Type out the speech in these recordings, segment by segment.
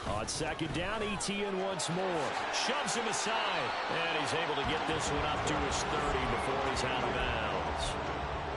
On second down, ETN once more. Shoves him aside. And he's able to get this one up to his 30 before he's out of bounds.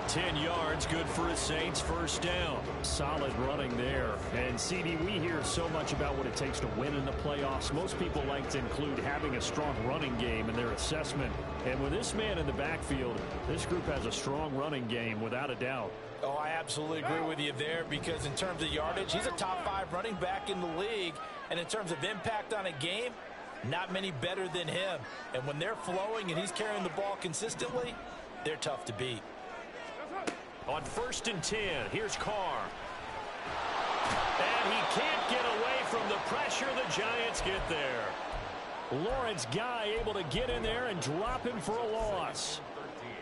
10 yards, good for his Saints, first down. Solid running there. And, CD, we hear so much about what it takes to win in the playoffs. Most people like to include having a strong running game in their assessment. And with this man in the backfield, this group has a strong running game, without a doubt. Oh, I absolutely agree with you there, because in terms of yardage, he's a top 5 running back in the league. And in terms of impact on a game, not many better than him. And when they're flowing and he's carrying the ball consistently, they're tough to beat. On 1st and 10, here's Carr. And he can't get away from the pressure. The Giants get there. Lawrence Guy able to get in there and drop him for a loss.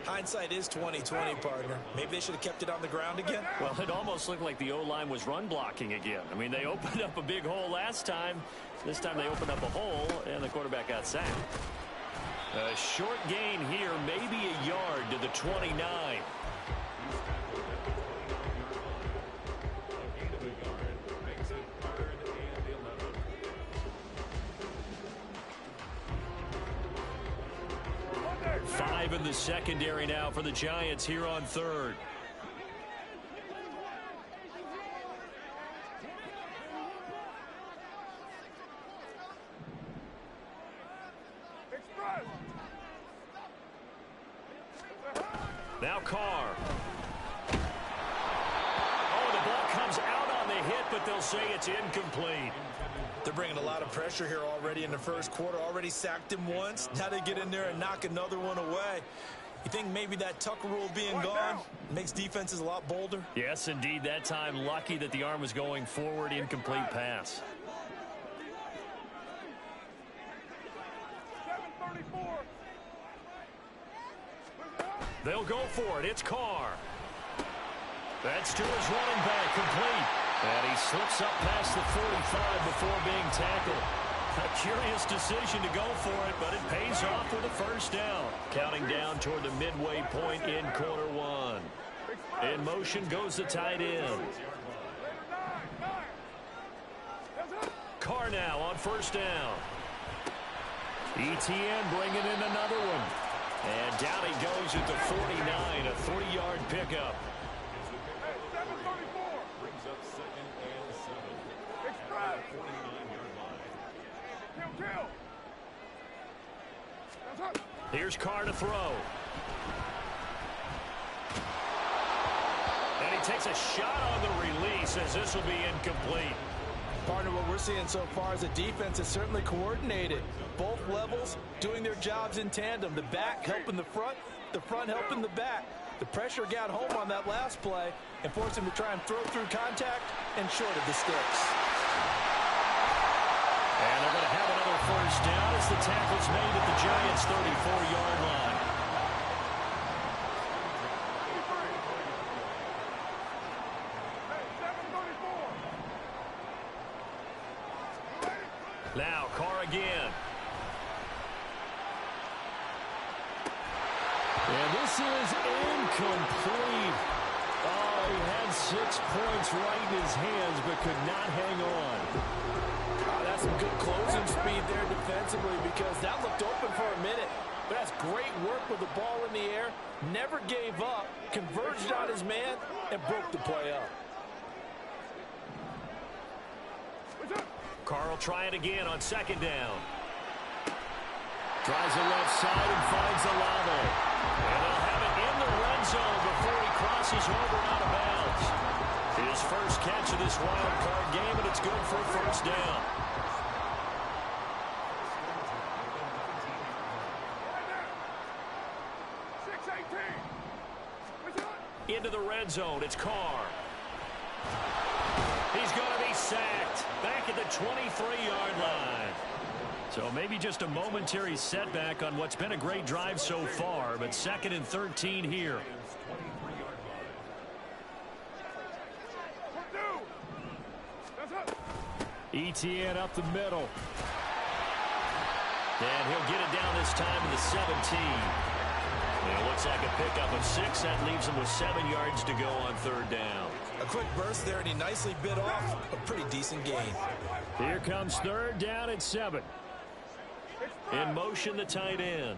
Hindsight is 20/20, partner. Maybe they should have kept it on the ground again. Well, it almost looked like the O-line was run blocking again. I mean, they opened up a big hole last time. This time they opened up a hole, and the quarterback got sacked. A short gain here, maybe a yard to the 29. 5 in the secondary now for the Giants here on 3rd. Now Carr. Oh, the ball comes out on the hit, but they'll say it's incomplete. They're bringing a lot of pressure here already in the first quarter. Already sacked him once. Now they get in there and knock another one away. You think maybe that Tucker rule being gone makes defenses a lot bolder? Yes, indeed. That time, lucky that the arm was going forward. Incomplete pass. 7:34. They'll go for it. It's Carr. That's to his running back, complete. And he slips up past the 45 before being tackled. A curious decision to go for it, but it pays off with a first down. Counting down toward the midway point in quarter 1. In motion goes the tight end. Carr now on first down. ETN bringing in another one. And down he goes at the 49, a 3-yard pickup. Here's Carr to throw. And he takes a shot on the release as this will be incomplete. Partner, what we're seeing so far is the defense is certainly coordinated. Both levels doing their jobs in tandem. The back helping the front helping the back. The pressure got home on that last play and forced him to try and throw through contact and short of the sticks. And they're going to have another first down as the tackle's made at the Giants' 34-yard line. Now Carr again. And this is incomplete. Oh, he had 6 points right in his hands but could not hang on. That's some good closing speed there defensively, because that looked open for a minute. But that's great work with the ball in the air. Never gave up, converged on his man, and broke the play up. Carr will try it again on second down. Tries the left side and finds the level. And they'll have it in the red zone before he crosses over out of bounds. His first catch of this wild card game, and it's good for a first down. Into the red zone, it's Carr. He's going to be sacked back at the 23-yard line. So maybe just a momentary setback on what's been a great drive so far, but 2nd and 13 here. ETN up the middle. And he'll get it down this time to the 17. And it looks like a pickup of 6. That leaves him with 7 yards to go on 3rd down. A quick burst there, and he nicely bit off a pretty decent gain. Here comes third down and 7. In motion, the tight end.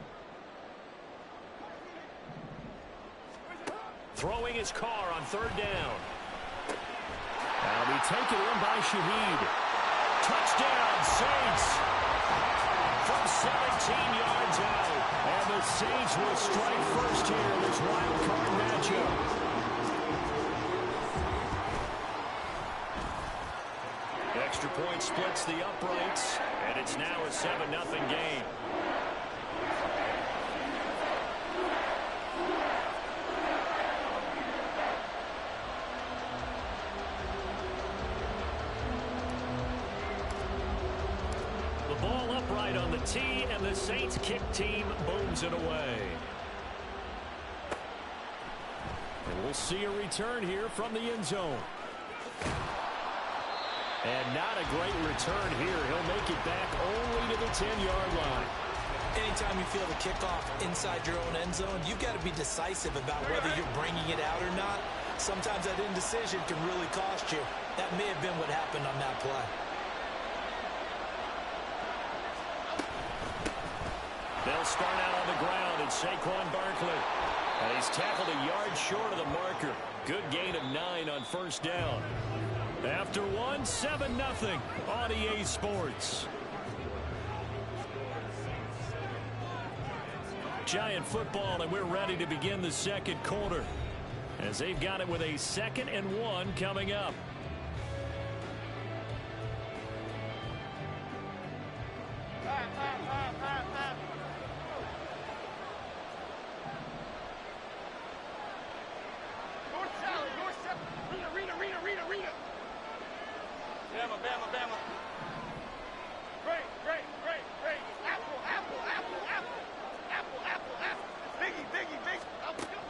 Throwing his car on third down. That'll be taken in by Shaheed. Touchdown, Saints. From 17 yards out. And the Saints will strike first here in this wild card matchup. Extra point splits the uprights, and it's now a 7-0 game. The ball upright on the tee, and the Saints kick team booms it away. And we'll see a return here from the end zone. And not a great return here. He'll make it back only to the 10-yard line. Anytime you feel the kickoff inside your own end zone, you've got to be decisive about whether you're bringing it out or not. Sometimes that indecision can really cost you. That may have been what happened on that play. They'll start out on the ground, and Saquon Barkley. And he's tackled a yard short of the marker. Good gain of 9 on first down. After 7-0 on EA Sports. Giant football, and we're ready to begin the second quarter as they've got it with a 2nd and 1 coming up.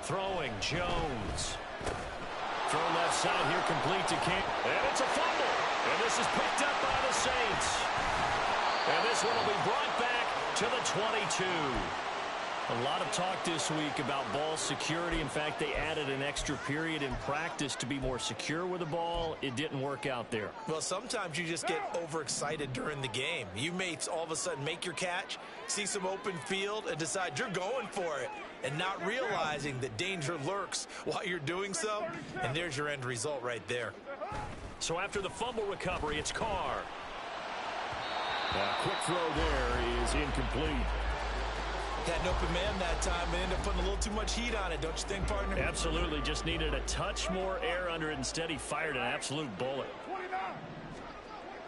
Throwing Jones. Throw left side here, complete to King. And it's a fumble. And this is picked up by the Saints. And this one will be brought back to the 22. A lot of talk this week about ball security. In fact, they added an extra period in practice to be more secure with the ball. It didn't work out there. Well, sometimes you just get overexcited during the game. You may all of a sudden make your catch, see some open field, and decide you're going for it, and not realizing that danger lurks while you're doing so. And there's your end result right there. So after the fumble recovery, it's Carr. A quick throw there is incomplete. Had an open man that time and ended up putting a little too much heat on it, don't you think, partner? Absolutely. Just needed a touch more air under it. Instead, he fired an absolute bullet.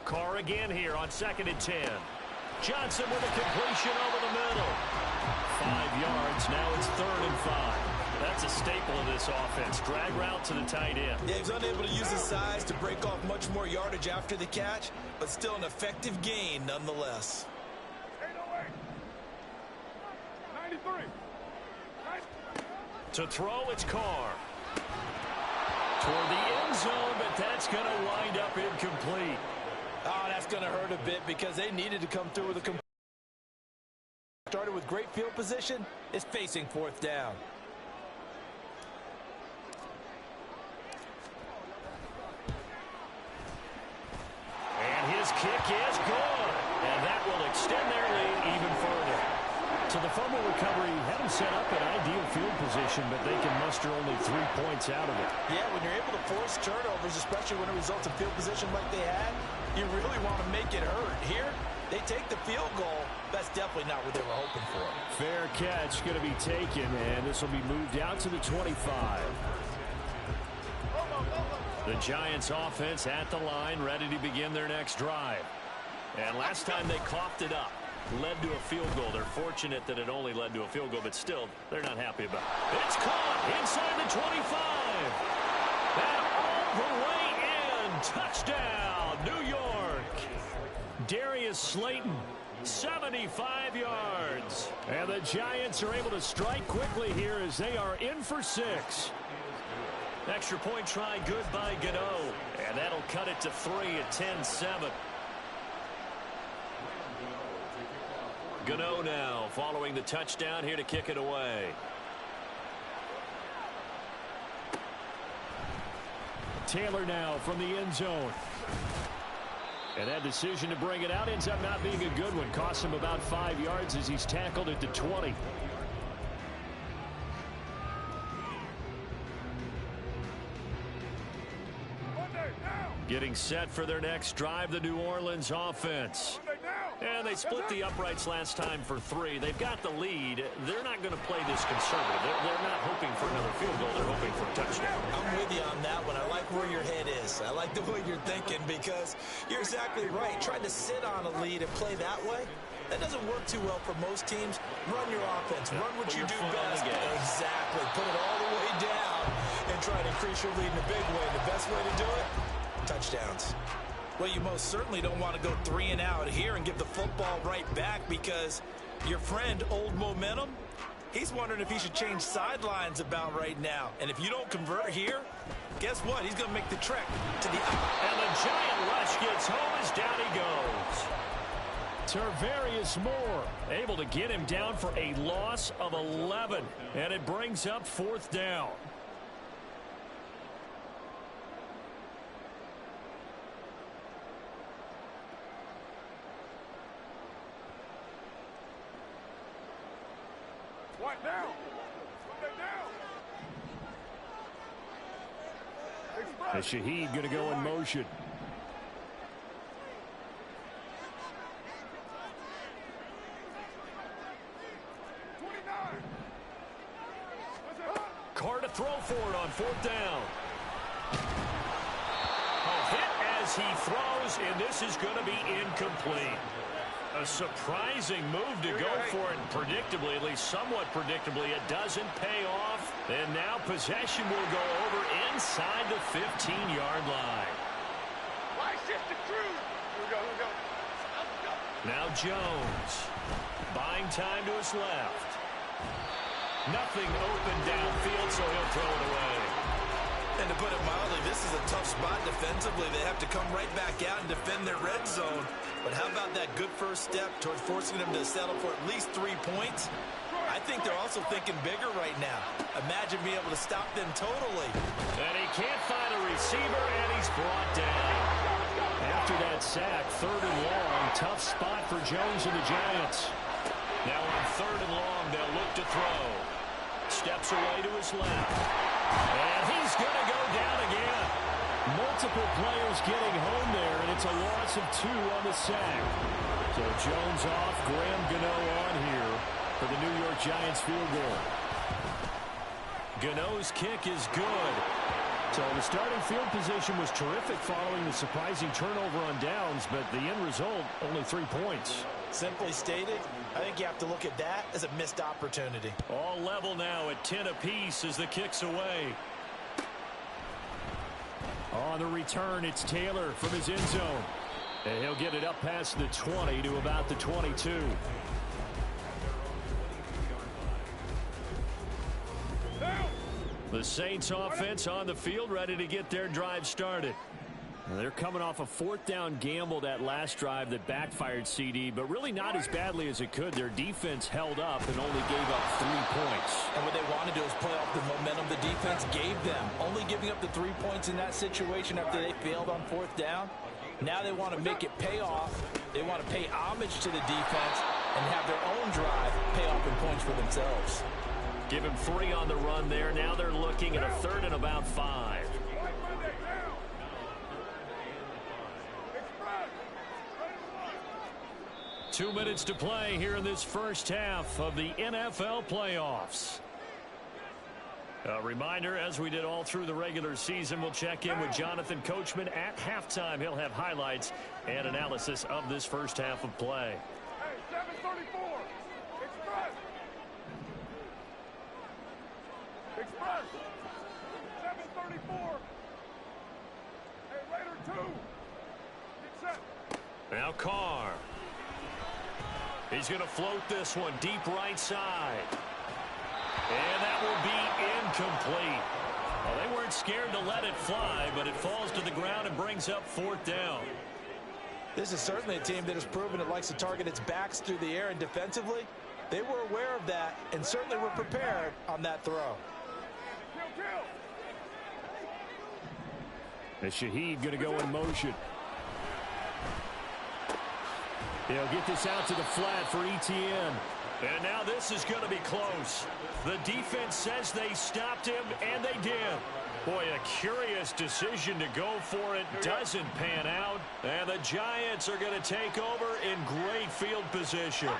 Carr again here on 2nd and 10. Johnson with a completion over the middle. 5 yards. Now it's 3rd and 5. That's a staple of this offense. Drag route to the tight end. Yeah, he was unable to use his size to break off much more yardage after the catch, but still an effective gain nonetheless. To throw, it's Carr. Toward the end zone, but that's going to wind up incomplete. Oh, that's going to hurt a bit because they needed to come through with a started with great field position, is facing 4th down. And his kick is good. And that will extend their lead even further. So the fumble recovery had them set up in ideal field position, but they can muster only 3 points out of it. Yeah, when you're able to force turnovers, especially when it results in field position like they had, you really want to make it hurt. Here, they take the field goal. That's definitely not what they were hoping for. Fair catch going to be taken, and this will be moved out to the 25. The Giants offense at the line, ready to begin their next drive. And last time they coughed it up, led to a field goal. They're fortunate that it only led to a field goal, but still, they're not happy about it. It's caught inside the 25. And all the way in. Touchdown, New York. Darius Slayton, 75 yards. And the Giants are able to strike quickly here as they are in for 6. Extra point try good by Gano. And that'll cut it to 3 at 10-7. Gano now following the touchdown here to kick it away. Taylor now from the end zone. And that decision to bring it out ends up not being a good one. Costs him about 5 yards as he's tackled at the 20. Getting set for their next drive, the New Orleans offense. And they split the uprights last time for 3. They've got the lead. They're not going to play this conservative. They're not hoping for another field goal. They're hoping for a touchdown. I'm with you on that one. I like where your head is. I like the way you're thinking because you're exactly right. Trying to sit on a lead and play that way, that doesn't work too well for most teams. Run your offense. Run what you do best. Exactly. Put it all the way down and try to increase your lead in a big way. The best way to do it, touchdowns. Well, you most certainly don't want to go 3 and out here and give the football right back because your friend, Old Momentum, he's wondering if he should change sidelines about right now. And if you don't convert here, guess what? He's going to make the trek to the and the giant rush gets home as down he goes. Tarvarius Moore able to get him down for a loss of 11. And it brings up 4th down. As Shaheed going to go in motion. Carr to throw for it on 4th down. A hit as he throws, and this is going to be incomplete. A surprising move to go for it, and predictably, at least somewhat predictably, it doesn't pay off. And now possession will go over inside the 15-yard line. Now Jones, buying time to his left. Nothing open downfield, so he'll throw it away. And to put it mildly, this is a tough spot defensively. They have to come right back out and defend their red zone. But how about that good first step towards forcing them to settle for at least 3 points? I think they're also thinking bigger right now. Imagine being able to stop them totally. And he can't find a receiver, and he's brought down. After that sack, 3rd and long, tough spot for Jones and the Giants. Now on 3rd and long, they'll look to throw. Steps away to his left. And he's going to go down again. Multiple players getting home there, and it's a loss of 2 on the sack. So Jones off, Graham Gano on here for the New York Giants field goal. Gano's kick is good. So the starting field position was terrific following the surprising turnover on downs, but the end result, only 3 points. Simply stated, I think you have to look at that as a missed opportunity. All level now at 10 apiece as the kick's away. On the return, it's Taylor from his end zone. And he'll get it up past the 20 to about the 22. The Saints offense on the field, ready to get their drive started. They're coming off a 4th down gamble that last drive that backfired, CD, but really not as badly as it could. Their defense held up and only gave up 3 points. And what they want to do is play off the momentum the defense gave them. Only giving up the 3 points in that situation after they failed on 4th down. Now they want to make it pay off. They want to pay homage to the defense and have their own drive pay off in points for themselves. Give him 3 on the run there. Now they're looking at a 3rd and about 5. 2 minutes to play here in this first half of the NFL playoffs. A reminder, as we did all through the regular season, we'll check in with Jonathan Coachman at halftime. He'll have highlights and analysis of this first half of play. Hey, 734. Express. 734. Hey, Raider 2. Get set. Now Carr. He's going to float this one deep right side. And that will be incomplete. Well, they weren't scared to let it fly, but it falls to the ground and brings up 4th down. This is certainly a team that has proven it likes to target its backs through the air, and defensively, they were aware of that and certainly were prepared on that throw. Kill. As Shaheed going to go in motion. He'll get this out to the flat for Etienne. And now this is going to be close. The defense says they stopped him, and they did. Boy, a curious decision to go for it. Doesn't pan out. And the Giants are going to take over in great field position.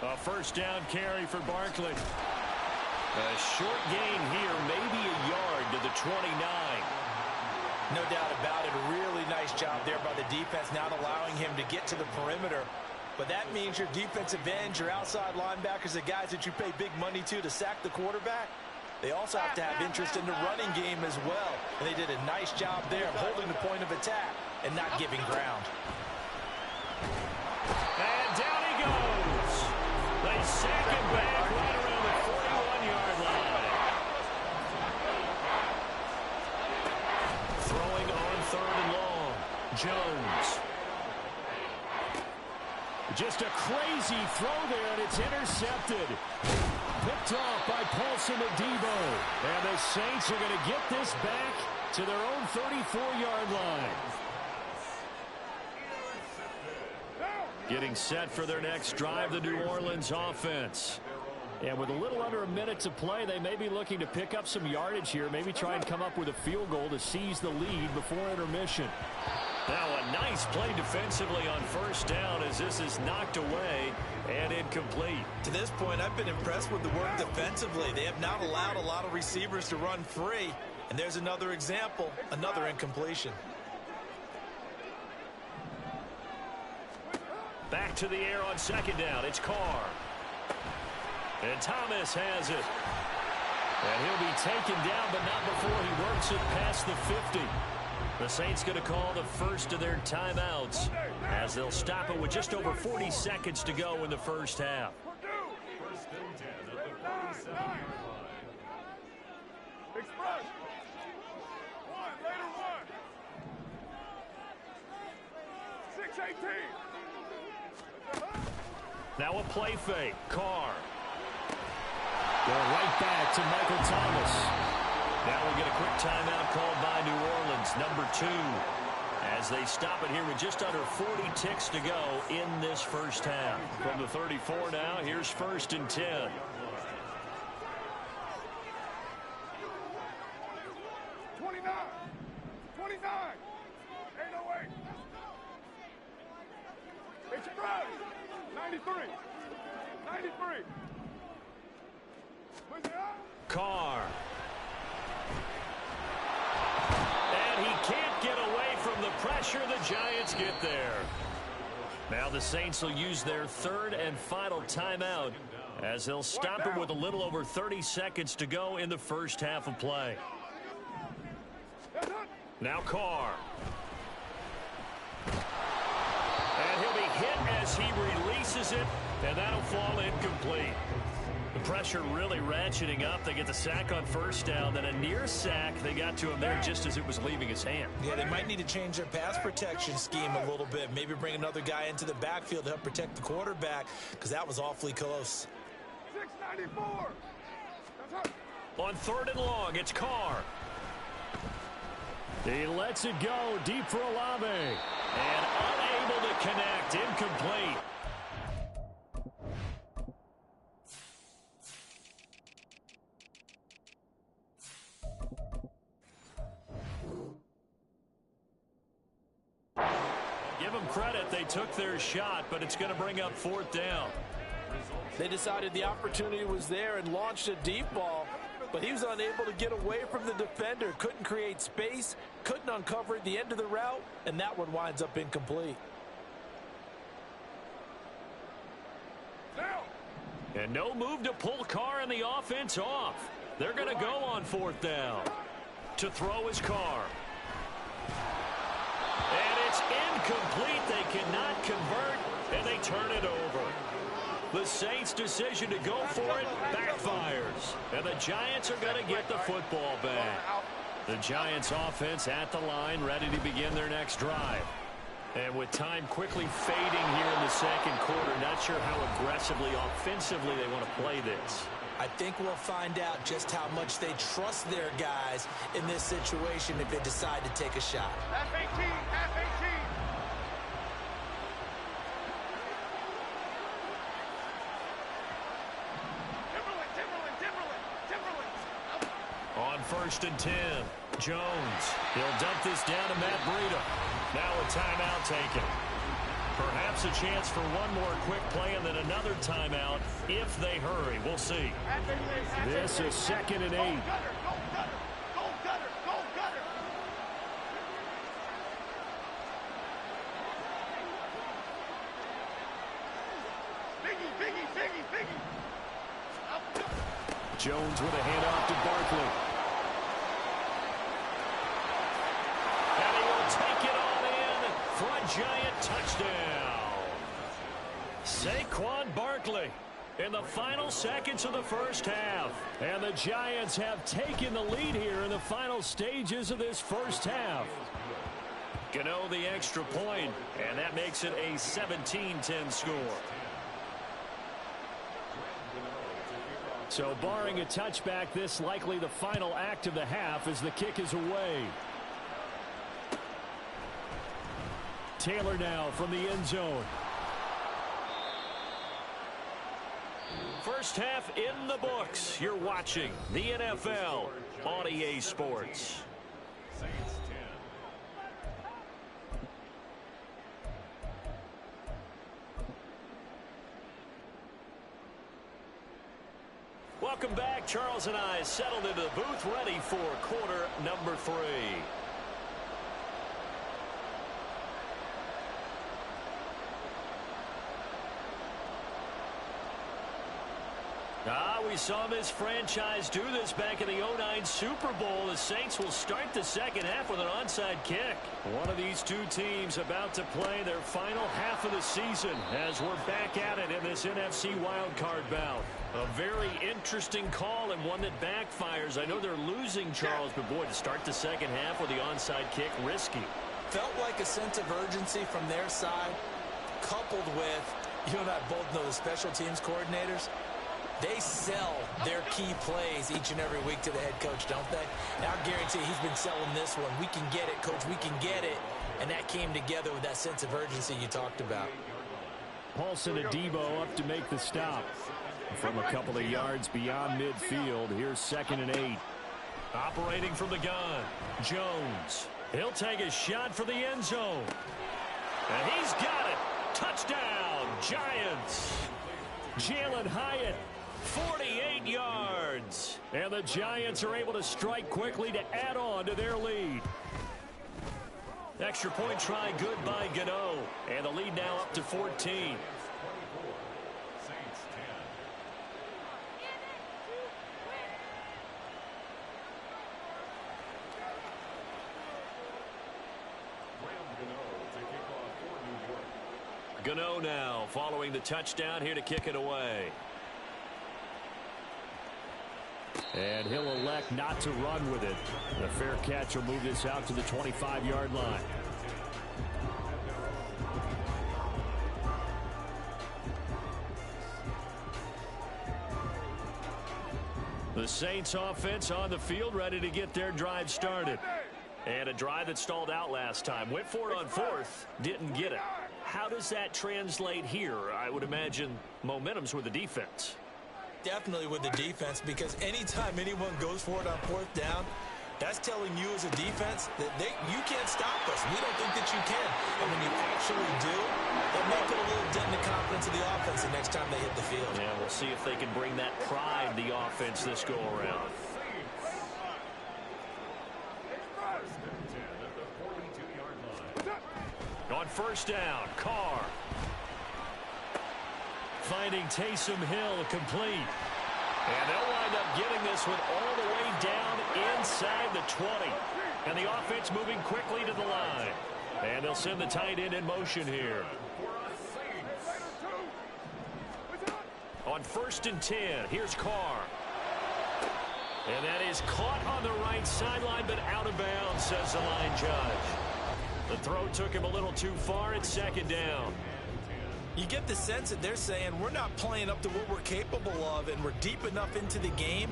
A first down carry for Barkley. A short gain here, maybe a yard to the 29. No doubt about it. A really nice job there by the defense, not allowing him to get to the perimeter. But that means your defensive ends, your outside linebackers, the guys that you pay big money to sack the quarterback, they also have to have interest in the running game as well. And they did a nice job there of holding the point of attack and not giving ground. And down he goes. They sack him back right around the 41-yard line. Throwing on 3rd and long. Jones. Just a crazy throw there, and it's intercepted. Picked off by Paulson Adebo. And the Saints are going to get this back to their own 34-yard line. Getting set for their next drive, the New Orleans offense. And with a little under a minute to play, they may be looking to pick up some yardage here, maybe try and come up with a field goal to seize the lead before intermission. Now a nice play defensively on first down as this is knocked away and incomplete. To this point, I've been impressed with the work defensively. They have not allowed a lot of receivers to run free. And there's another example, another incompletion. Back to the air on second down. It's Carr. And Thomas has it. And he'll be taken down, but not before he works it past the 50. The Saints going to call the first of their timeouts as they'll stop it with just over 40 seconds to go in the first half. Express. One, later one. 6-18. Now a play fake. Carr. Going right back to Michael Thomas. Now we get a quick timeout called by New Orleans, number 2. As they stop it here with just under 40 ticks to go in this first half. From the 34 now, here's 1st and 10. 29. 29. 808. Express. 93. 93. Carr. And he can't get away from the pressure. The Giants get there. Now the Saints will use their 3rd and final timeout as they'll stop it with a little over 30 seconds to go in the first half of play. Now Carr. And he'll be hit as he releases it, and that'll fall incomplete. The pressure really ratcheting up. They get the sack on first down, then a near sack. They got to him there just as it was leaving his hand. Yeah, they might need to change their pass protection scheme a little bit. Maybe bring another guy into the backfield to help protect the quarterback, because that was awfully close. 694. On 3rd and long, it's Carr. He lets it go deep for Olave. And unable to connect. Incomplete. Give them credit. They took their shot, but it's going to bring up 4th down. They decided the opportunity was there and launched a deep ball, but he was unable to get away from the defender. Couldn't create space, couldn't uncover at the end of the route, and that one winds up incomplete. And no move to pull Carr and the offense off. They're going to go on 4th down. To throw is Carr. And it's incomplete. They cannot convert, and they turn it over. The Saints' decision to go for it backfires. And the Giants are going to get the football back. The Giants' offense at the line, ready to begin their next drive. And with time quickly fading here in the second quarter, not sure how aggressively, offensively they want to play this. I think we'll find out just how much they trust their guys in this situation if they decide to take a shot. Half 18, half 18. Timberland. On 1st and 10, Jones. He'll dump this down to Matt Breida. Now a timeout taken. Perhaps a chance for one more quick play and then another timeout if they hurry. We'll see. This is 2nd and 8. Go Gutter, go Gutter, go Gutter. Biggie. Jones with a handoff to Barkley. And he will take it all in for a giant touchdown. Saquon Barkley in the final seconds of the first half. And the Giants have taken the lead here in the final stages of this first half. Gano the extra point, and that makes it a 17-10 score. So barring a touchback, this likely the final act of the half as the kick is away. Taylor now from the end zone. First half in the books. You're watching the NFL on EA Sports. Welcome back. Charles and I settled into the booth ready for quarter number 3. We saw this franchise do this back in the 09 Super Bowl. The Saints will start the second half with an onside kick. One of these two teams about to play their final half of the season as we're back at it in this NFC wildcard bout. A very interesting call and one that backfires. I know they're losing, Charles, but boy, to start the second half with the onside kick, risky. Felt like a sense of urgency from their side, coupled with, you and I both know the special teams coordinators. They sell their key plays each and every week to the head coach, don't they? And I guarantee he's been selling this one. We can get it, coach. We can get it. And that came together with that sense of urgency you talked about. Paulson Adebo up to make the stop. From a couple of yards beyond midfield, here's 2nd and 8. Operating from the gun, Jones. He'll take a shot for the end zone. And he's got it. Touchdown, Giants. Jalen Hyatt. 48 yards. And the Giants are able to strike quickly to add on to their lead. Extra point try good by Gano. And the lead now up to 14. Gano now following the touchdown here to kick it away. And he'll elect not to run with it. The fair catch will move this out to the 25-yard line. The Saints offense on the field ready to get their drive started. And a drive that stalled out last time. Went for it on 4th. Didn't get it. How does that translate here? I would imagine momentum's with the defense. Definitely with the defense, because anytime anyone goes for it on 4th down, that's telling you as a defense that you can't stop us. We don't think that you can. And when you actually do, that may put a little dent in the confidence of the offense the next time they hit the field. Yeah, we'll see if they can bring that pride, the offense, this go-around. On 1st down, Carr. Finding Taysom Hill complete. And they'll wind up getting this one all the way down inside the 20. And the offense moving quickly to the line. And they'll send the tight end in motion here. On 1st and 10, here's Carr. And that is caught on the right sideline, but out of bounds, says the line judge. The throw took him a little too far. It's 2nd down. You get the sense that they're saying we're not playing up to what we're capable of, and we're deep enough into the game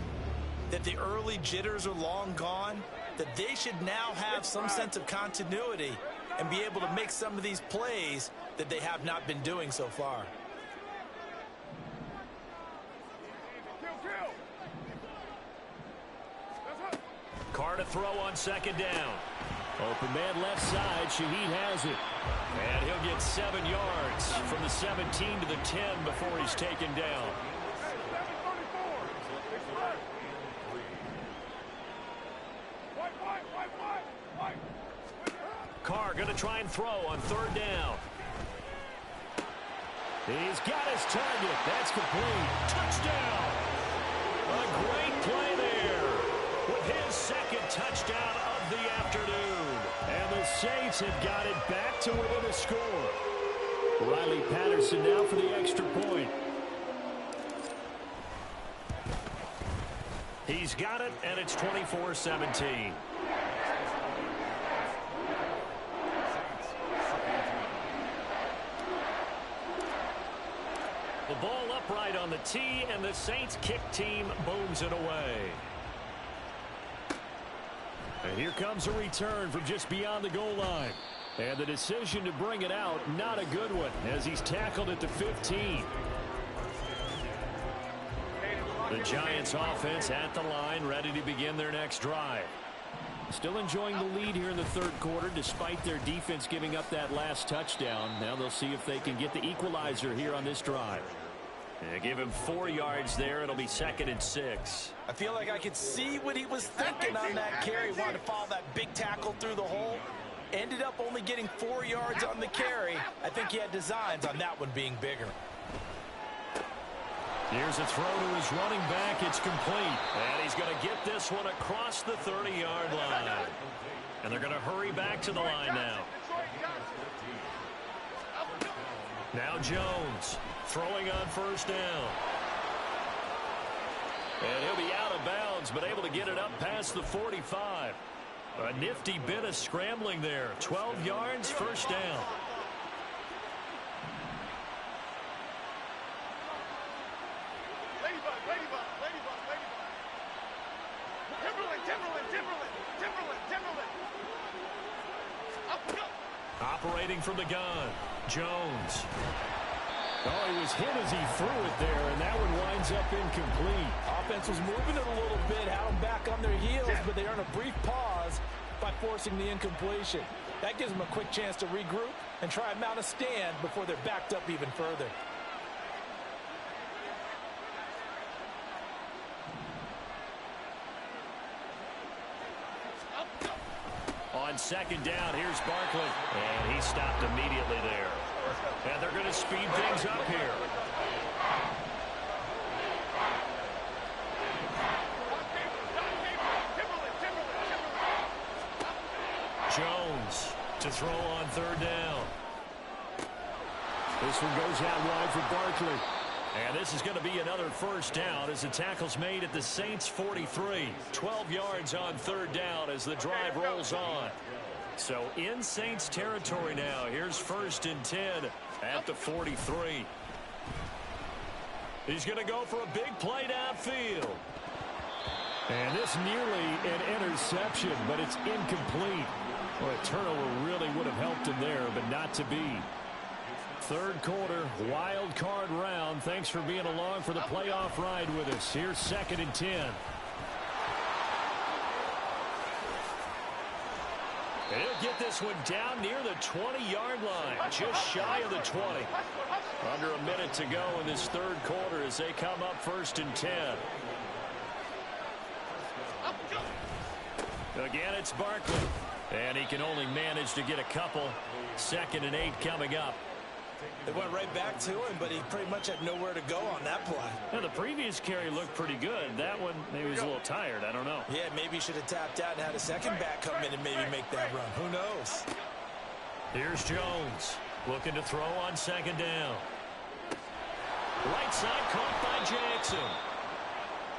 that the early jitters are long gone, that they should now have some sense of continuity and be able to make some of these plays that they have not been doing so far. Carr to throw on second down. Open man left side. Shaheed has it. And he'll get 7 yards from the 17 to the 10 before he's taken down. Carr going to try and throw on third down. He's got his target. That's complete. Touchdown. A great play there with his second touchdown of the afternoon. And the Saints have got it back to within a score. Riley Patterson now for the extra point. He's got it, and it's 24-17. The ball upright on the tee, and the Saints kick team booms it away. And here comes a return from just beyond the goal line. And the decision to bring it out, not a good one, as he's tackled at the 15. The Giants offense at the line, ready to begin their next drive. Still enjoying the lead here in the third quarter, despite their defense giving up that last touchdown. Now they'll see if they can get the equalizer here on this drive. They give him 4 yards there. It'll be 2nd and 6. I feel like I could see what he was thinking on that carry. He wanted to follow that big tackle through the hole. Ended up only getting 4 yards on the carry. I think he had designs on that one being bigger. Here's a throw to his running back. It's complete. And he's going to get this one across the 30-yard line. And they're going to hurry back to the line now. Now Jones throwing on first down. And he'll be out of bounds, but able to get it up past the 45. A nifty bit of scrambling there. 12 yards, first down. Operating from the gun, Jones. Oh, he was hit as he threw it there, and that one winds up incomplete. Offense was moving it a little bit, had them back on their heels, but they earn a brief pause by forcing the incompletion. That gives them a quick chance to regroup and try and mount a stand before they're backed up even further. On second down, here's Barkley. And he stopped immediately there. And they're going to speed things up here. Jones to throw on third down. This one goes out wide for Barkley. And this is going to be another first down as the tackle's made at the Saints 43. 12 yards on third down as the drive rolls on. So in Saints territory now. Here's 1st and 10 at the 43. He's going to go for a big play downfield. And this nearly an interception, but it's incomplete. Well, a turnover really would have helped him there, but not to be. Third quarter, wild card round. Thanks for being along for the playoff ride with us. Here's 2nd and 10. He'll get this one down near the 20-yard line, just shy of the 20. Under a minute to go in this third quarter as they come up 1st and 10. Again, it's Barkley. And he can only manage to get a couple. 2nd and 8 coming up. They went right back to him, but he pretty much had nowhere to go on that play. Now, the previous carry looked pretty good. That one, maybe he was a little tired. I don't know. Yeah, maybe he should have tapped out and had a second back come in and maybe make that run. Who knows? Here's Jones looking to throw on second down. Right side caught by Jackson.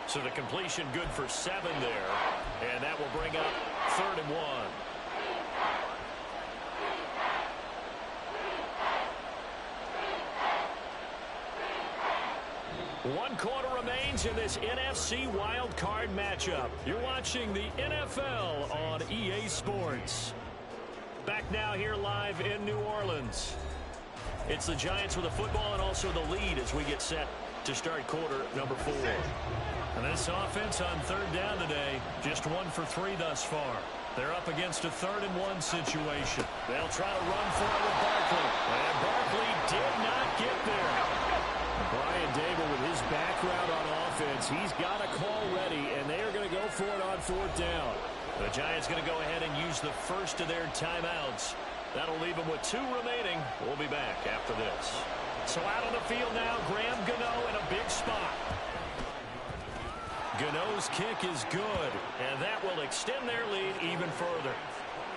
So the completion good for 7 there. And that will bring up 3rd and 1. One quarter remains in this NFC wildcard matchup. You're watching the NFL on EA Sports. Back now here live in New Orleans. It's the Giants with the football and also the lead as we get set to start quarter number 4. And this offense on third down today, just 1 for 3 thus far. They're up against a 3rd and 1 situation. They'll try to run for it with Barkley. And Barkley did not get there. Brian Dable with his background on offense, he's got a call ready, and they are going to go for it on 4th down. The Giants going to go ahead and use the first of their timeouts. That'll leave them with 2 remaining. We'll be back after this. So out on the field now, Graham Gano in a big spot. Gano's kick is good, and that will extend their lead even further.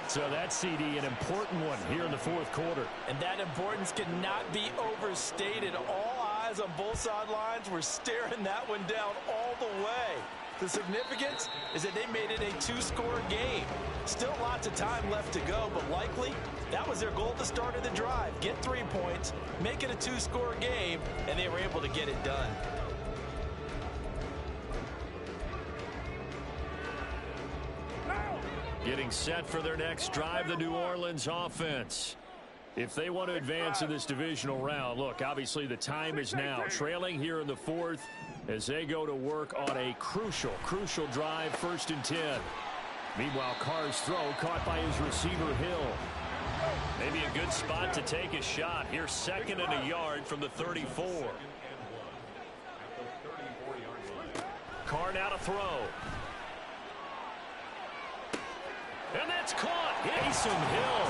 So that CD, an important one here in the 4th quarter. And that importance cannot be overstated. All eyes on both sidelines were staring that one down all the way. The significance is that they made it a 2-score game. Still lots of time left to go, but likely that was their goal at the start of the drive. Get 3 points, make it a 2-score game, and they were able to get it done. Getting set for their next drive, the New Orleans offense. If they want to advance in this divisional round, look, obviously the time is now. Trailing here in the 4th as they go to work on a crucial drive, 1st and 10. Meanwhile, Carr's throw caught by his receiver, Hill. Maybe a good spot to take a shot. Here's 2nd and a yard from the 34. Carr now to throw. And that's caught. Taysom Hill,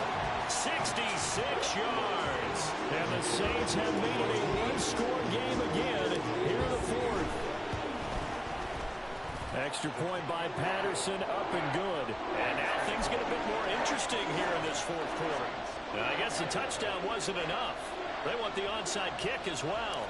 66 yards. And the Saints have made it a 1-score game again here in the 4th. Extra point by Patterson, up and good. And now things get a bit more interesting here in this 4th quarter. Now, I guess the touchdown wasn't enough. They want the onside kick as well.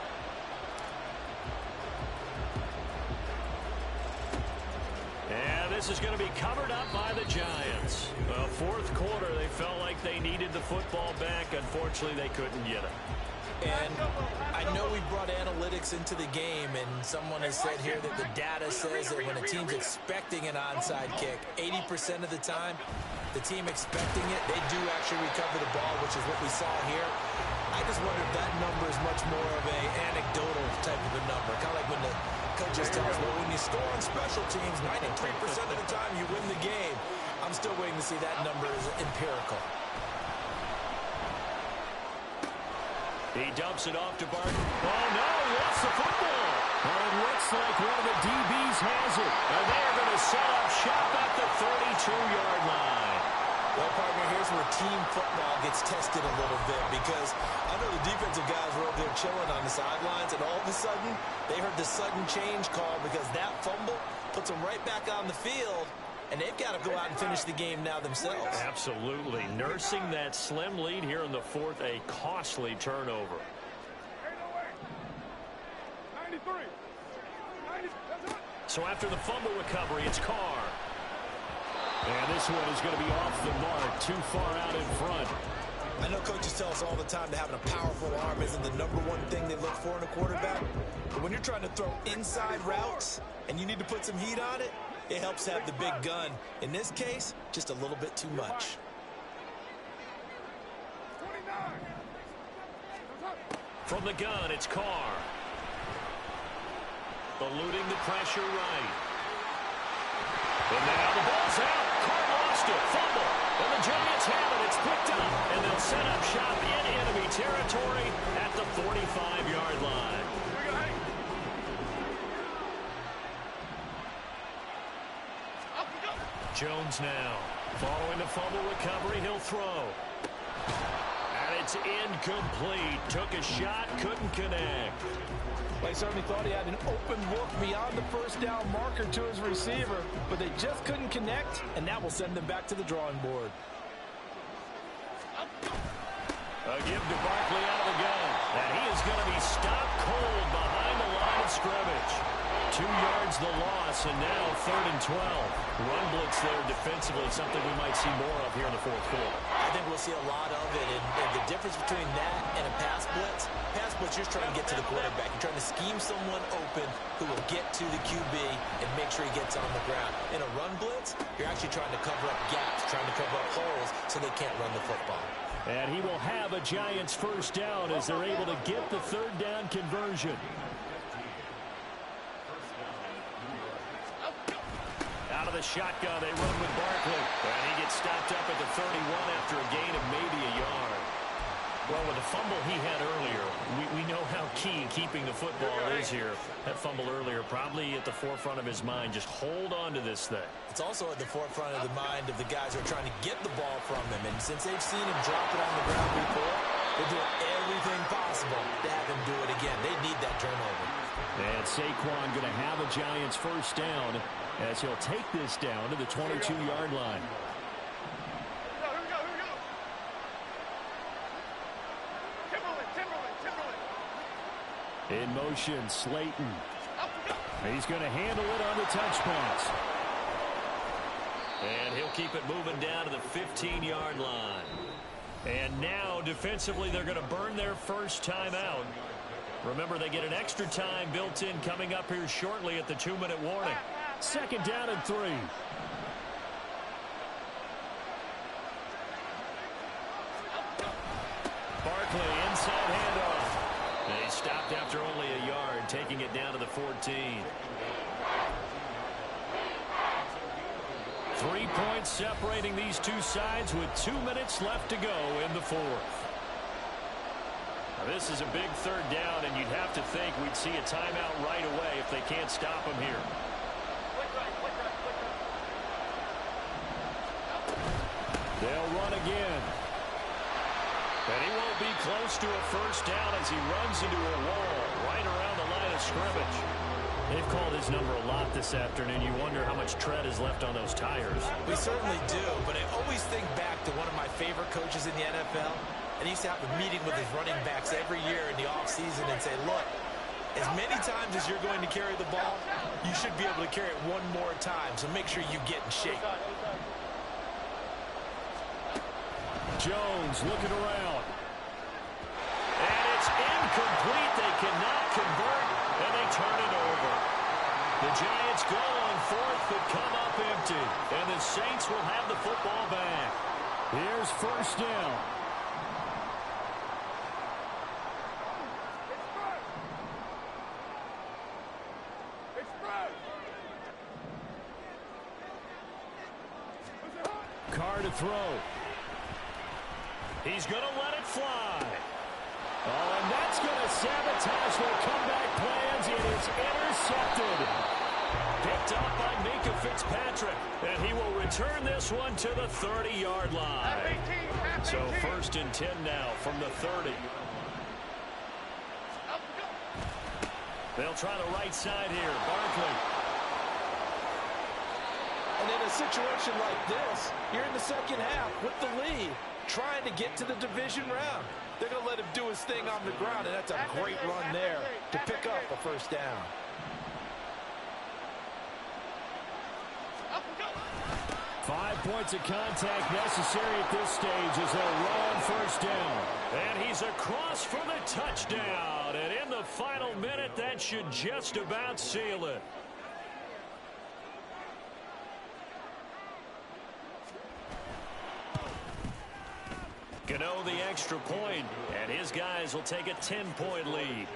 And this is going to be covered up by the Giants. Well, 4th quarter, they felt like they needed the football back. Unfortunately, they couldn't get it. And I know we brought analytics into the game, and someone has said here that the data says that when a team's expecting an onside kick, 80% of the time, the team expecting it, they do actually recover the ball, which is what we saw here. I just wonder if that number is much more of an anecdotal type of a number. Kind of like when the coaches tell us, well, when you score on special teams, 93% of the time you win the game. I'm still waiting to see that number is empirical. He dumps it off to Barton. Oh, no, he lost the football. Well, it looks like one of the DBs has it. And they're going to set up shop at the 32-yard line. Well, partner, here's where team football gets tested a little bit, because I know the defensive guys were over there chilling on the sidelines, and all of a sudden, they heard the sudden change call because that fumble puts them right back on the field, and they've got to go out and finish the game now themselves. Absolutely. Nursing that slim lead here in the 4th, a costly turnover. 93. So after the fumble recovery, it's Carr. And this one is going to be off the mark, too far out in front. I know coaches tell us all the time that having a powerful arm isn't the #1 thing they look for in a quarterback. But when you're trying to throw inside routes and you need to put some heat on it, it helps to have the big gun. In this case, just a little bit too much. 29. From the gun, it's Carr. Eluding the pressure right. And now the ball's out. Carr lost it. Fumble. And the Giants have it. It's picked up. And they'll set up shop in enemy territory at the 45-yard line. Jones now. Following the fumble recovery, he'll throw. And it's incomplete. Took a shot, couldn't connect. They certainly thought he had an open look beyond the 1st down marker to his receiver, but they just couldn't connect, and that will send them back to the drawing board. A give to Barkley out of the gun. And he is going to be stopped cold behind the line of scrimmage. 2 yards the loss, and now 3rd and 12. Run blitz there defensively, something we might see more of here in the 4th quarter. I think we'll see a lot of it, and the difference between that and a pass blitz, you're just trying to get to the quarterback. You're trying to scheme someone open who will get to the QB and make sure he gets on the ground. In a run blitz, you're actually trying to cover up gaps, trying to cover up holes so they can't run the football. And he will have a Giants 1st down as they're able to get the 3rd down conversion. Out of the shotgun, they run with Barkley. And he gets stopped up at the 31 after a gain of maybe a yard. Well, with the fumble he had earlier, we know how key keeping the football is here. That fumble earlier probably at the forefront of his mind. Just hold on to this thing. It's also at the forefront of the mind of the guys who are trying to get the ball from him. And since they've seen him drop it on the ground before, they're doing everything possible to have him do it again. They need that turnover. And Saquon going to have a Giants 1st down as he'll take this down to the 22-yard line. In motion, Slayton. He's going to handle it on the touch pass. And he'll keep it moving down to the 15-yard line. And now, defensively, they're going to burn their first timeout. Remember, they get an extra time built in coming up here shortly at the 2-minute warning. 2nd down and 3. Barkley, inside handoff. And he stopped after only a yard, taking it down to the 14. 3 points separating these two sides with 2 minutes left to go in the 4th. Now this is a big 3rd down, and you'd have to think we'd see a timeout right away if they can't stop him here. They'll run again. And he won't be close to a 1st down as he runs into a wall right around the line of scrimmage. They've called his number a lot this afternoon. You wonder how much tread is left on those tires. We certainly do, but I always think back to one of my favorite coaches in the NFL. And he used to have a meeting with his running backs every year in the offseason and say, look, as many times as you're going to carry the ball, you should be able to carry it one more time, so make sure you get in shape. Jones looking around. And it's incomplete. They cannot convert, and they turn it over. The Giants go on 4th, but come up empty. And the Saints will have the football back. Here's 1st down. Carr to throw. He's going to let it fly. Oh, and that's going to sabotage their comeback plans. It is intercepted. Picked up by Minkah Fitzpatrick. And he will return this one to the 30-yard line. So 1st and 10 now from the 30. They'll try the right side here. Barkley. And in a situation like this, you're in the 2nd half with the lead, trying to get to the division round. They're going to let him do his thing on the ground, and that's a great run there to pick up a 1st down. Five points of contact necessary at this stage as they'll run on 1st down. And he's across for the touchdown. And in the final minute, that should just about seal it. Gano the extra point, and his guys will take a 10-point lead.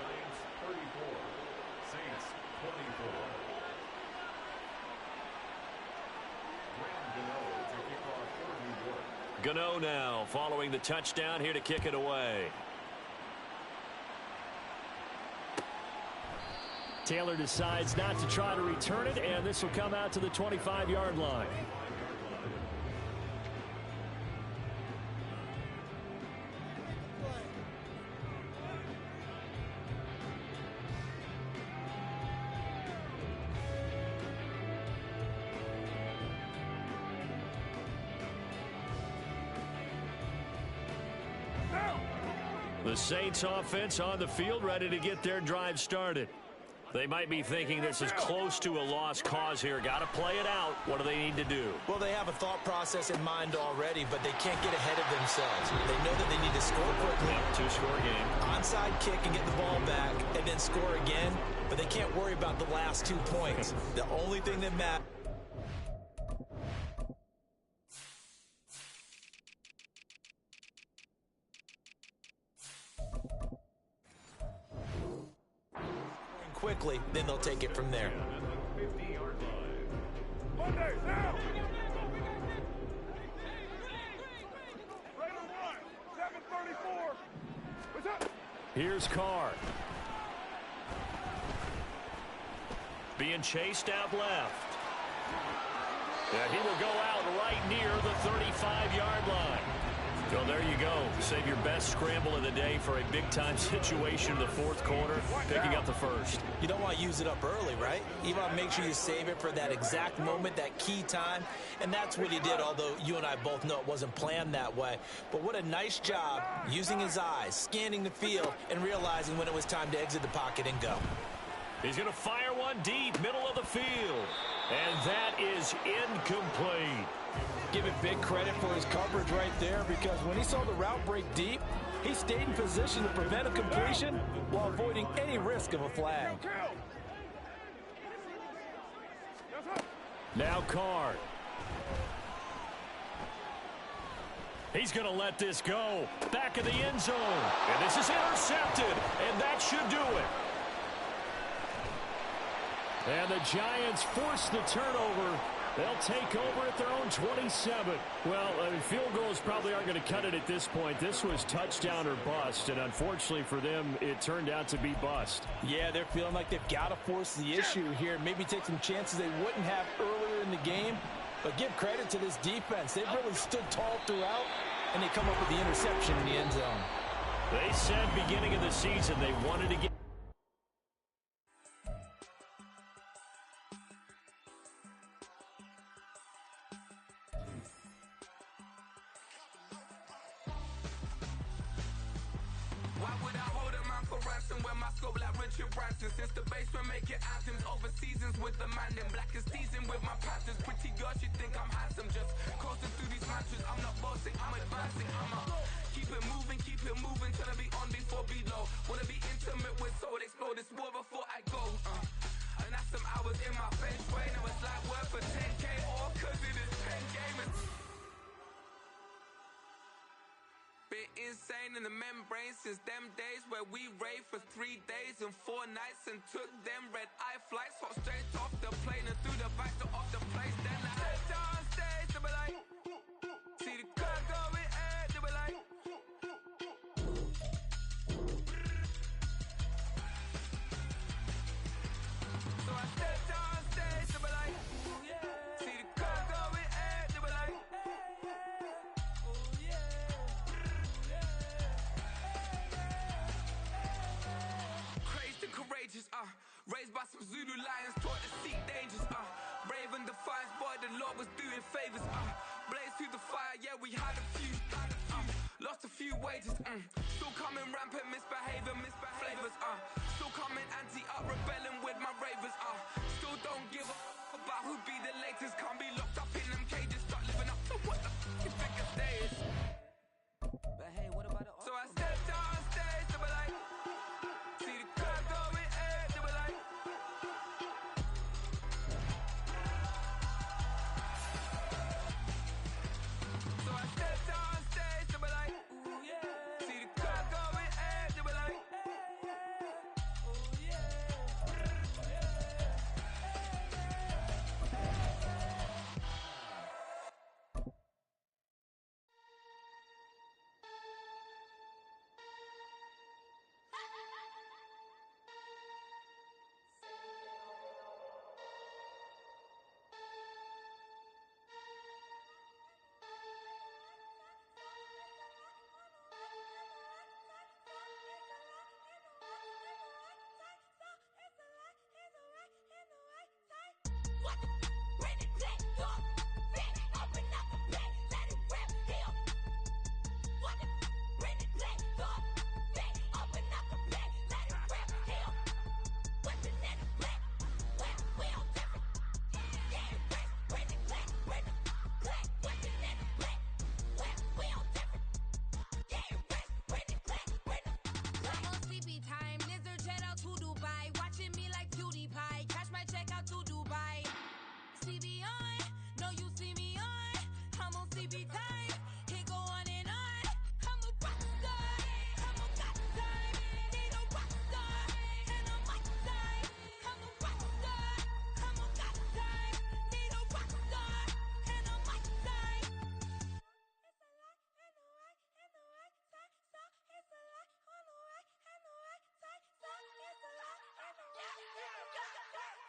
Gano now following the touchdown here to kick it away. Taylor decides not to try to return it, and this will come out to the 25-yard line. The Saints offense on the field, ready to get their drive started. They might be thinking this is close to a lost cause here. Got to play it out. What do they need to do? Well, they have a thought process in mind already, but they can't get ahead of themselves. They know that they need to score quickly. Yep, two-score game. Onside kick and get the ball back and then score again, but they can't worry about the last 2 points. The only thing that matters. Quickly, then they'll take it from there. Monday, now! 7:34. What's up? Here's Carr. Being chased out left. Yeah, he will go out right near the 35-yard line. So there you go. Save your best scramble of the day for a big-time situation in the fourth quarter, picking up the first. You don't want to use it up early, right? You want to make sure you save it for that exact moment, that key time. And that's what he did, although you and I both know it wasn't planned that way. But what a nice job using his eyes, scanning the field, and realizing when it was time to exit the pocket and go. He's going to fire one deep, middle of the field. And that is incomplete. Give it big credit for his coverage right there, because when he saw the route break deep, he stayed in position to prevent a completion while avoiding any risk of a flag. Now Carr. He's going to let this go. Back of the end zone. And this is intercepted. And that should do it. And the Giants force the turnover. They'll take over at their own 27. Well, field goals probably aren't going to cut it at this point. This was touchdown or bust, and unfortunately for them, it turned out to be bust. Yeah, they're feeling like they've got to force the issue here. Maybe take some chances they wouldn't have earlier in the game. But give credit to this defense. They've really stood tall throughout, and they come up with the interception in the end zone. They said beginning of the season they wanted to get. Since the basement making anthems over seasons with the man in black is seasoned with my patterns. Pretty girl, she think I'm handsome. Just coasting through these mantras. I'm not bossing, I'm advancing. Keep it moving, trying to be on before below. Wanna be intimate with soul, explore this war before I go. And that's some hours in my bench way. Now it's like work for 10K or cause it is pen game. Bit insane in the membrane since them days where we raved for 3 days and 4 nights and took them red-eye flights, hot straight off the plane and through the back door of the place. Then I head down stage, they were like, see the car going air, they were like, so I stepped down stage, they were like, see the car going air, they were like, courageous, raised by some Zulu lions, taught to seek dangers, brave and defiant, boy, the Lord was doing favors, blaze through the fire, yeah, we had a few, lost a few wages, still coming rampant, misbehaving, flavors, still coming anti-up, rebelling with my ravers, still don't give a about who be the latest, can't be locked up in them cages, start living up to what the f***ing biggest day is. But hey, what about the so I stepped on stage, they were like, see the crowd going air, they were like, so I stepped on stage, they were like, ooh yeah, see the crowd going air, they were like, ooh yeah, on. No, you see me on. I'm on CB time. It go on and on. I'm a rock star. I'm a got time. Need a rock star. And I'm my time. I'm a rock star. I'm a got time. Need a rock star. And I'm my time. It's a lot and the right and the right time. So it's a lot on the right and the right time. So it's a lot and the right and the right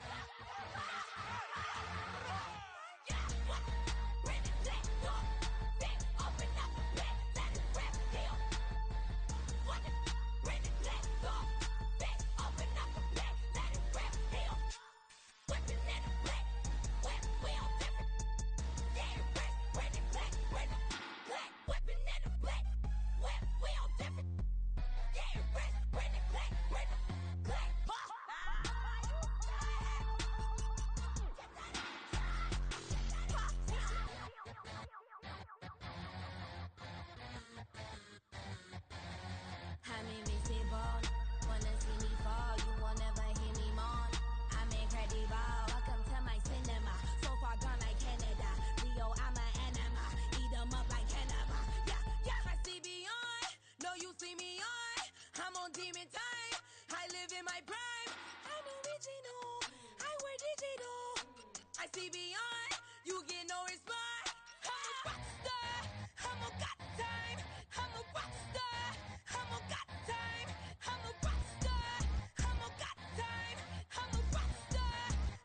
I'm invincible, wanna see me fall, you will never hear me moan. I'm incredible, welcome to my cinema. So far gone like Canada, Rio, I'm an anima. Eat them up like cannibal. Yeah, yeah, I see beyond, no you see me on. I'm on demon time, I live in my prime. I'm original, I wear digital. I see beyond, you get no response. I'm a rock star, I'm a got time. I'm a rock star, I'm a got time. I'm a rock star, I'm a got time. I'm a rock star,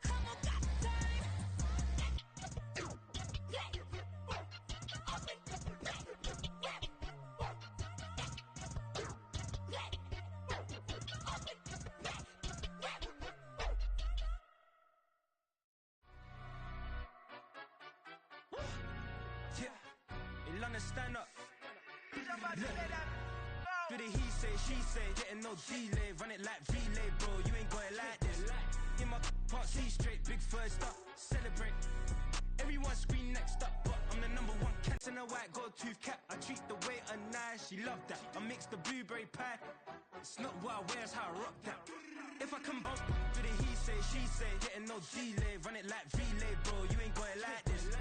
I'm a got time. Yeah, in London, stand up. Look. Do the he say, she say, getting no delay, run it like relay, bro. You ain't got it like this. In my can't see straight, big first up, celebrate. Everyone scream next up, but I'm the number one cat in a white gold tooth cap. I treat the waiter nice, she love that. I mix the blueberry pie. It's not what I wear, it's how I rock that. If I come bounce, do the he say, she say, getting no delay, run it like relay, bro. You ain't got it like this.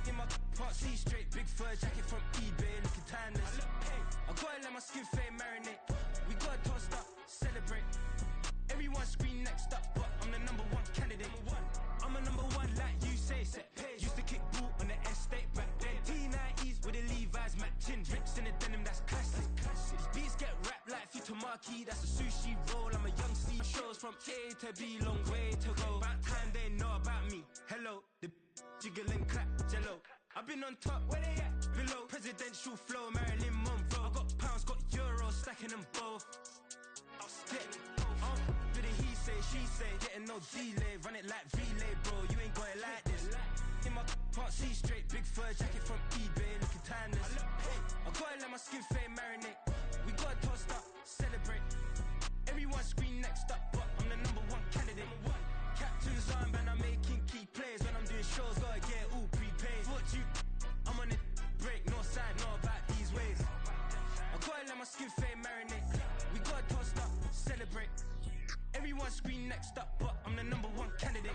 In my can't see straight, big fur jacket from eBay, looking timeless. I gotta let my skin fade marinate. We gotta toast up, celebrate. Everyone scream next up, but I'm the number one candidate. I'm a number one like you say, set page. Used to kick ball on the estate back then. T90s with the Levi's matching. Rips in the denim, that's classic. These beats get wrapped like Futamaki, that's a sushi roll. I'm a young C shows from A to B, long way to go. About time they know about me. Hello, the jiggle and clap, jello. I've been on top, where they at? Below, presidential flow, Marilyn Monroe. I got pounds, got euros, stacking them both. I'll stick. Do the he say, she say, getting no delay, run it like relay, bro. You ain't got it like this. In my can't see straight, big fur jacket from eBay, looking timeless. I gotta let my skin fade marinate. We gotta toast up, celebrate. Everyone scream next up, but I'm the number one candidate. Captain's armband, I'm making key plays. When I'm doing shows, gotta get all prepaid. What you? I'm on it, break, no side, know about these ways. I gotta let my skin fade marinate. We gotta toast up, celebrate. Everyone scream next up, but I'm the number one candidate.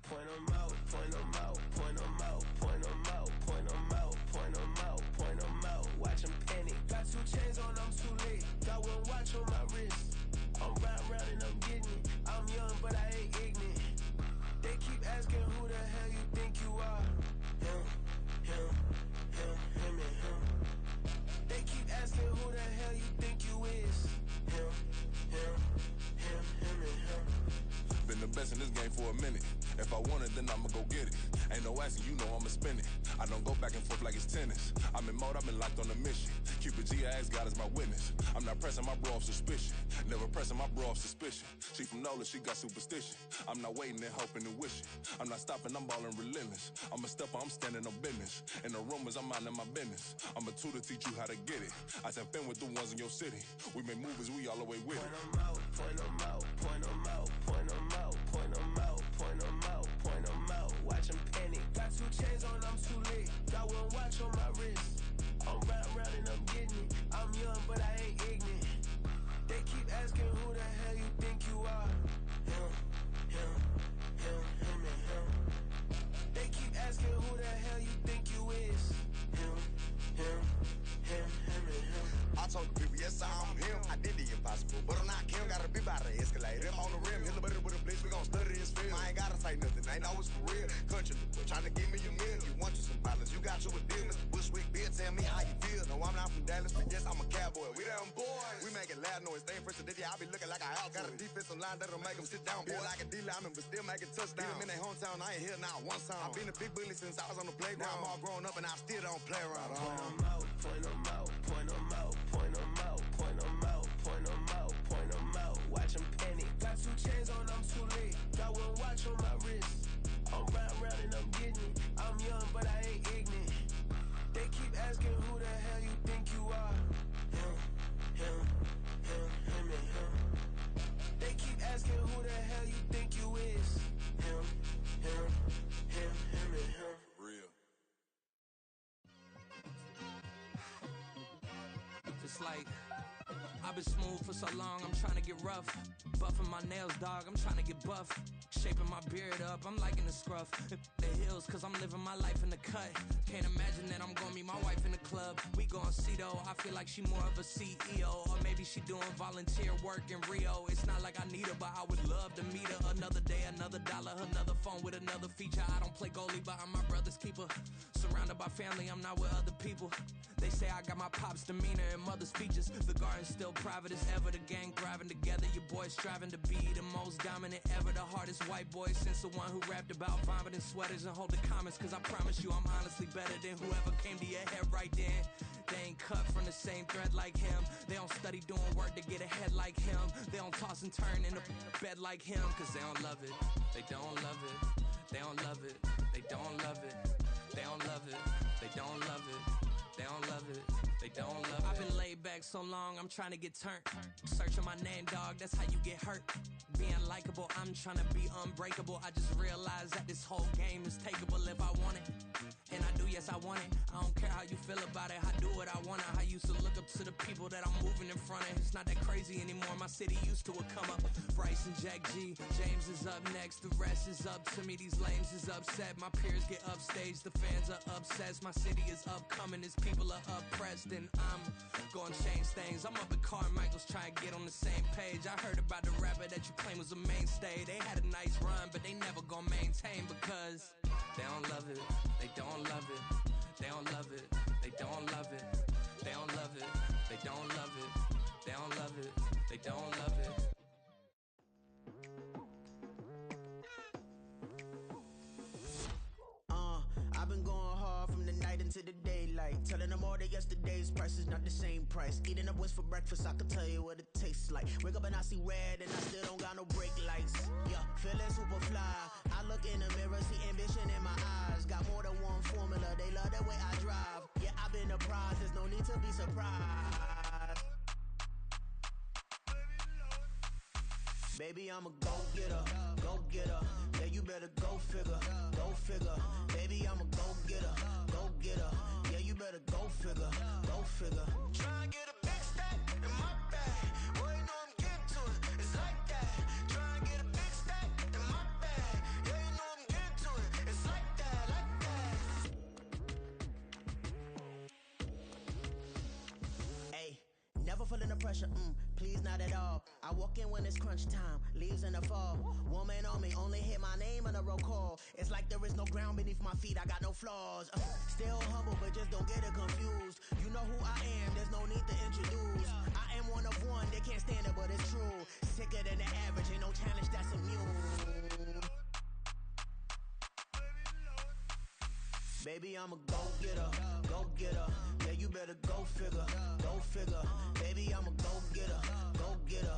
Point 'em out, point 'em out, point 'em out, point 'em out, point 'em out, point 'em out, point 'em out. Watch 'em panic. Got 2 chains on, I'm too late. Got 1 watch on my wrist. I'm riding round and I'm getting it. I'm young, but I ain't ignorant. They keep asking who the hell you think you are. Him, him, him, him, and him. They keep asking who the hell you think you is. Him, him, him, him, and him. Been the best in this game for a minute. If I want it, then I'ma go get it. Ain't no asking, you know I'ma spin it. I don't go back and forth like it's tennis. I'm in mode, I've been locked on a mission. Cupid G, I ask God as my witness. I'm not pressing my bro off suspicion. Never pressing my bro off suspicion. She from Nola, she got superstition. I'm not waiting and hoping and wishing. I'm not stopping, I'm ballin' relentless. I'm a stepper, I'm standing on business. In the rumors, I'm minding my business. I'm a tutor, teach you how to get it. I said, been with the ones in your city. We make movies, we all the way with it. Point 'em out, point 'em out, point 'em out, point 'em out, point 'em out, point 'em out, point 'em out. Watch 'em panic. Got 2 chains on, I'm too late. Got 1 watch on my wrist. I'm round and I'm getting it. I'm young, but I ain't ignorant. They keep asking who the hell you think you are. Him, and him. They keep asking who the hell you think you is. Him, and him. I told the people, yes, I'm him. I did the impossible, but I'm not Kim. Gotta be by the escalator. If on the rim, hit the butter with a blitz, we gon' study this film. I ain't gotta say nothing, ain't always for real. Country, trying to give me a meal. You want you some balance, you got you a deal. Mr. Bushwick, Bill, tell me how you feel. No, I'm not from Dallas, but yes, I'm a cowboy. We them boys. We making loud noise, staying fresh today. I be looking like a house. Got a defensive line that'll make them sit down. Feel like a D-lineman, but still making touchdowns. Beat them in their hometown, I ain't here now one time. I've been a big bully since I was on the playground. Now I'm all grown up and I still don't play around. Point 'em out, point 'em out, point 'em out, point 'em out, point 'em out, point 'em out, point 'em out. Watch 'em panic. Got 2 chains on, I'm too late. Got 1 watch on my wrist. I'm round and I'm getting it. I'm young, but I ain't ignorant. They keep asking who the hell you think you are. Him, and him. They keep asking who the hell you think you is. Him, and him. Real. It's like I've been smooth for so long, I'm trying to get rough. Buffing my nails, dog, I'm trying to get buff. Shaping my beard up, I'm liking the scruff. The hills, cause I'm living my life in the cut. Can't imagine that I'm gonna meet my wife in the club. We gon' see though, I feel like she more of a CEO. Or maybe she doing volunteer work in Rio. It's not like I need her, but I would love to meet her. Another day, another dollar, another phone with another feature. I don't play goalie, but I'm my brother's keeper. Surrounded by family, I'm not with other people. They say I got my pop's demeanor and mother's features. The garden's still private as ever. The gang thriving together. Your boys striving to be the most dominant ever. The hardest white boy since the one who rapped about vomiting sweaters and hold the comments. Cause I promise you I'm honestly better than whoever came to your head right then. They ain't cut from the same thread like him. They don't study doing work to get ahead like him. They don't toss and turn in the bed like him. Cause they don't love it. They don't love it. They don't love it. They don't love it. They don't love it. They don't love it. They don't love it. They don't love it. I've been laid back so long, I'm trying to get turned. Searching my name, dog, that's how you get hurt. Being likable, I'm trying to be unbreakable. I just realized that this whole game is takeable if I want it. And I do, yes, I want it. I don't care how you feel about it. I do what I want. I used to look up to the people that I'm moving in front of. It's not that crazy anymore. My city used to come up. Bryce and Jack G. James is up next. The rest is up to me. These lames is upset. My peers get upstage. The fans are obsessed. My city is upcoming. These people are oppressed. And I'm gonna change things. I'm up at Carmichael's trying to get on the same page. I heard about the rapper that you claim was a mainstay. They had a nice run, but they never gonna maintain because they don't love it. They don't love it. They don't love it. They don't love it. They don't love it. They don't love it. They don't love it. They don't love it. I've been going hard from the night into the daylight. Telling them all that yesterday's price is not the same price. Eating up wings for breakfast, I can tell you what it tastes like. Wake up and I see red and I still don't got no brake lights. Yeah, feeling super fly. I look in the mirror, see ambition in my eyes. Got more than one formula, they love the way I drive. Yeah, I've been a prize, there's no need to be surprised. Baby, I'm a go-getter, go-getter. Yeah, you better go figure, go figure. Baby, I'm a go-getter, go-getter. Yeah, you better go figure, go figure. Try and get a big stack in my bag. Boy, you know I'm getting to it, it's like that. Try and get a big stack in my bag. Yeah, you know I'm getting to it, it's like that, like that. Hey, never feeling the pressure, please not at all. I walk in when it's crunch time, leaves in the fall. Woman on me, only hit my name on a roll call. It's like there is no ground beneath my feet, I got no flaws. Still humble, but just don't get it confused. You know who I am, there's no need to introduce. I am one of one, they can't stand it, but it's true. Sicker than the average, ain't no challenge that's immune. Baby, I'm a go-getter, go-getter. Yeah, you better go figure, go figure. Baby, I'm a go-getter, go-getter.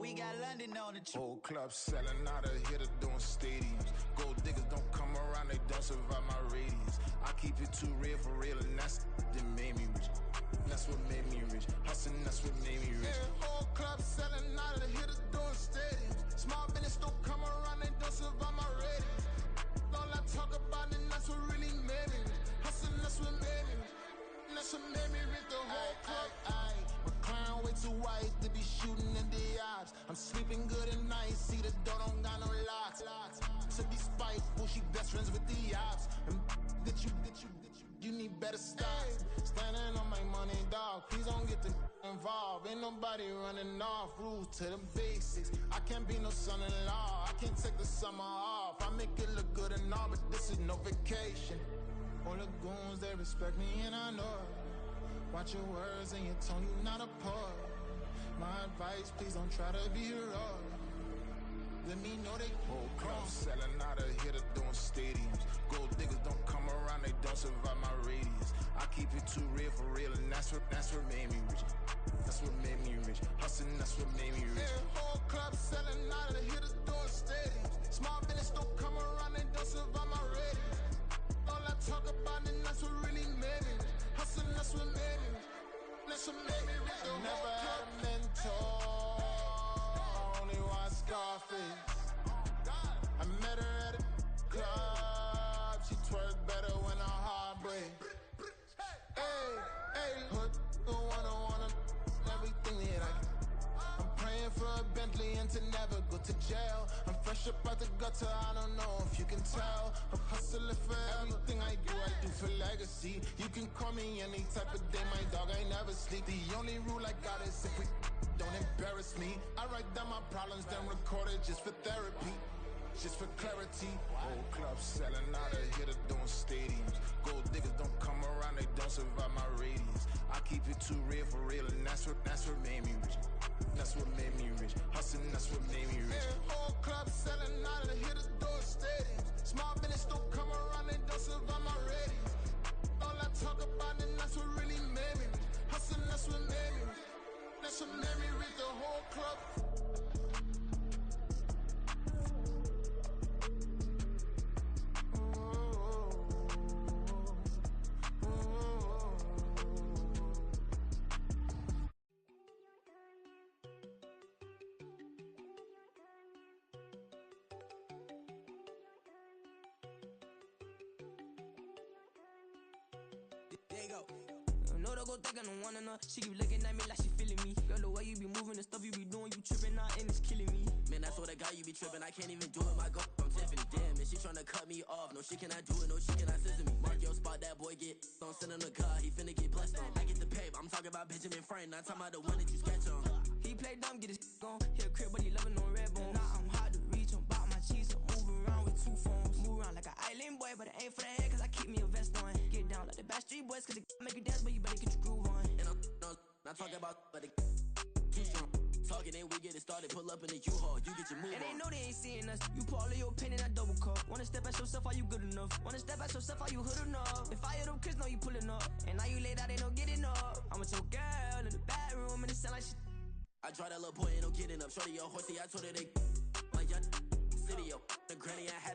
We got London on the Whole club selling out of hitter doing stadiums. Gold diggers don't come around, they don't survive my radius. I keep it too real for real, and that's that made me rich. That's what made me rich. Hustling, that's what made me rich. Yeah, whole club selling out of the hitters doing stadiums. Small business don't come around, they don't survive my radius. All I talk about, and that's what really made me rich. Hustling, that's what made me rich. That's what made me rich. The whole club. My crown way too white to be shooting in the odds. I'm sleeping good at night, see the door don't got no locks. To be spiteful, she best friends with the ops. And you need better stop. Standing on my money, dog. Please don't get involved. Ain't nobody running off. Rules to the basics. I can't be no son-in-law. I can't take the summer off. I make it look good and all, but this is no vacation. All the goons, they respect me and I know it. Watch your words and your tone, you not a poet. My advice, please don't try to be heroic. Let me know they whole club selling out of hitter doing stadiums. Gold diggers don't come around, they don't survive my radius. I keep it too real for real, and that's what made me rich. That's what made me rich. Hustling, that's what made me rich. Yeah, whole club selling out of the hitters doing stadiums. Small business don't come around, they don't survive my radius. All I talk about, and that's what really made me rich. Hustling, that's what made me rich. That's what made me rich. I never had a mentor. Only one Scarface. I met her at a club. She twerk better when her heart breaks. Hey, hood, wanna everything that I can. I'm praying for a Bentley and to never go to jail. I'm fresh up out the gutter, I don't know if you can tell. I'm hustling for everything I do for legacy. You can call me any type of day, my dog, I never sleep. The only rule I got is if we don't embarrass me. I write down my problems, then record it just for therapy. Just for clarity. Whole club selling out of hitter doing stadiums. Gold diggers don't come around, they don't survive my radius. I keep it too real for real, and that's what made me rich. That's what made me rich. Hustling, that's what made me rich. Yeah, whole club selling out of the hitters doing stadiums. Small business don't come around, they don't survive my radius. All I talk about, and that's what really made me rich. Hustling, that's what made me rich. That's what made me rich. The whole club. There you go. No, don't go think I don't wanna know. She keep looking at me like she feeling me. Girl, the way you be moving, the stuff you be doing, you tripping out and it's killing me. Man, I swear to God, you be tripping. I can't even do it. My go, I'm Tiffany. Damn, and she tryna cut me off. No, she cannot do it. No, she cannot scissor me. Mark your spot, that boy get on. Send him to God, he finna get blessed on. I get the paper. I'm talking about Benjamin Franklin. Not talking about the one that you sketch on. He play dumb, get his gone. He a crib, but he loving on red bone. Now I'm hard to reach. I'm bout my cheese. I'm moving around with two phones. Move around like an island boy, but it ain't for the head, cause I keep me a vest on. Get down like the Backstreet Boys, cause it make you dance, but you better get your groove on. And I'm not talking about, but it too strong. Talking and we get it started, pull up in the U-Haul, you get your move on. And they know they ain't seeing us. You pull all of your pen in that double cup. Wanna step at yourself, are you good enough? Wanna step at yourself, are you hood enough? If I hear them kids, know you pulling up. And now you laid out, ain't no getting up. I'm with your girl in the bedroom, and it sound like shit. I draw that little boy, ain't no getting up. Shorty, your horsey, I told her they my young city, yo. The granny, I had